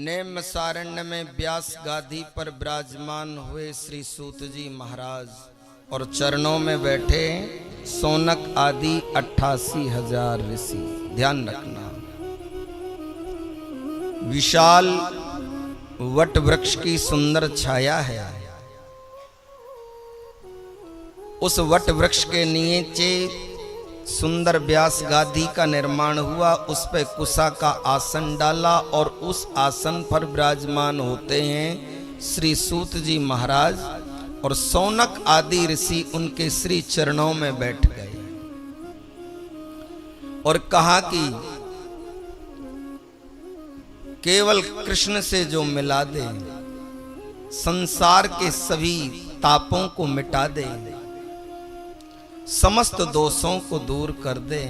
नेमिषारण्य में व्यास गादी पर विराजमान हुए श्री सूत जी महाराज और चरणों में बैठे सोनक आदि 88,000 ऋषि। ध्यान रखना, विशाल वट वृक्ष की सुंदर छाया है। उस वट वृक्ष के नीचे सुंदर व्यास गादी का निर्माण हुआ, उस पर कुशा का आसन डाला और उस आसन पर विराजमान होते हैं श्री सूत जी महाराज और सौनक आदि ऋषि उनके श्री चरणों में बैठ गए और कहा कि केवल कृष्ण से जो मिला दे, संसार के सभी तापों को मिटा दे, समस्त दोषों को दूर कर दे,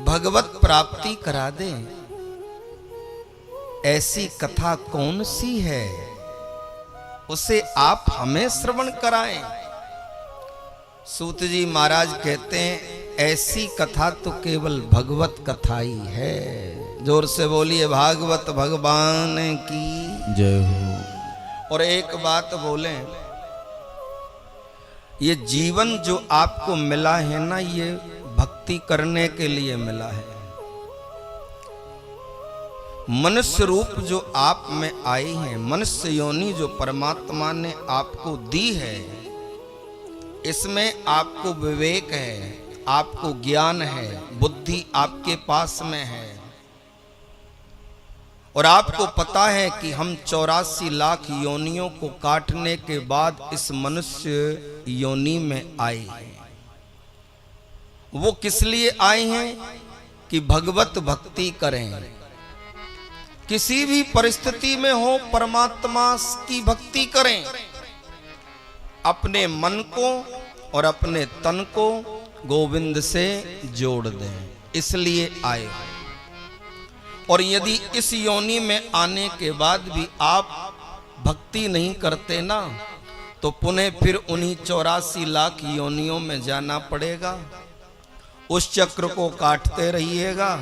भगवत प्राप्ति करा दे, ऐसी कथा कौन सी है, उसे आप हमें श्रवण कराएं। सूत जी महाराज कहते हैं ऐसी कथा तो केवल भगवत कथा ही है। जोर से बोलिए भागवत भगवान की जय हो। और एक बात बोले, ये जीवन जो आपको मिला है ना, ये भक्ति करने के लिए मिला है। मनुष्य रूप जो आप में आई है, मनुष्य योनि जो परमात्मा ने आपको दी है, इसमें आपको विवेक है, आपको ज्ञान है, बुद्धि आपके पास में है और आपको पता है कि हम 84 लाख योनियों को काटने के बाद इस मनुष्य योनि में आए हैं। वो किस लिए आए हैं कि भगवत भक्ति करें। किसी भी परिस्थिति में हो परमात्मा की भक्ति करें, अपने मन को और अपने तन को गोविंद से जोड़ दें, इसलिए आए। और यदि इस योनि में आने के बाद भी आप भक्ति नहीं करते ना, तो पुनः फिर उन्हीं 84 लाख योनियों में जाना पड़ेगा, उस चक्र को काटते रहिएगा,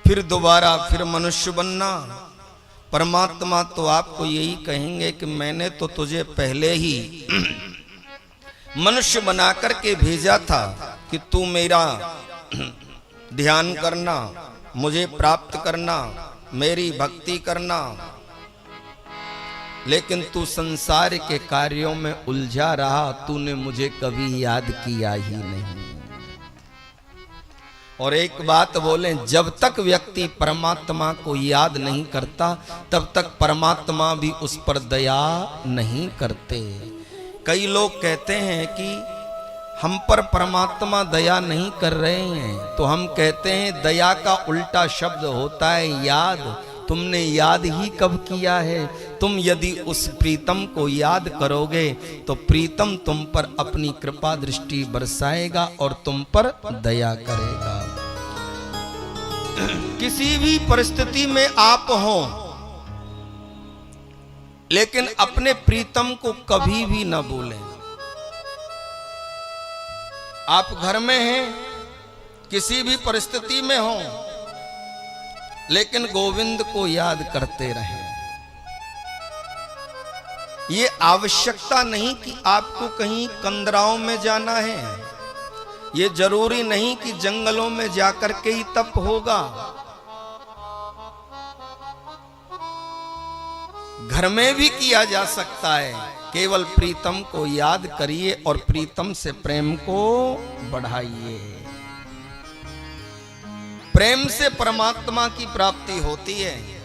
फिर दोबारा फिर मनुष्य बनना। परमात्मा तो आपको यही कहेंगे कि मैंने तो तुझे पहले ही मनुष्य बना करके भेजा था कि तू मेरा ध्यान करना, मुझे प्राप्त करना, मेरी भक्ति करना, लेकिन तू संसार के कार्यों में उलझा रहा, तूने मुझे कभी याद किया ही नहीं। और एक बात बोलें, जब तक व्यक्ति परमात्मा को याद नहीं करता तब तक परमात्मा भी उस पर दया नहीं करते। कई लोग कहते हैं कि हम पर परमात्मा दया नहीं कर रहे हैं, तो हम कहते हैं दया का उल्टा शब्द होता है याद। तुमने याद ही कब किया है? तुम यदि उस प्रीतम को याद करोगे तो प्रीतम तुम पर अपनी कृपा दृष्टि बरसाएगा और तुम पर दया करेगा। किसी भी परिस्थिति में आप हो, लेकिन अपने प्रीतम को कभी भी न भूलें। आप घर में हैं, किसी भी परिस्थिति में हो, लेकिन गोविंद को याद करते रहें। ये आवश्यकता नहीं कि आपको कहीं कंदराओं में जाना है, ये जरूरी नहीं कि जंगलों में जाकर के ही तप होगा। घर में भी किया जा सकता है। केवल प्रीतम को याद करिए और प्रीतम से प्रेम को बढ़ाइए। प्रेम से परमात्मा की प्राप्ति होती है।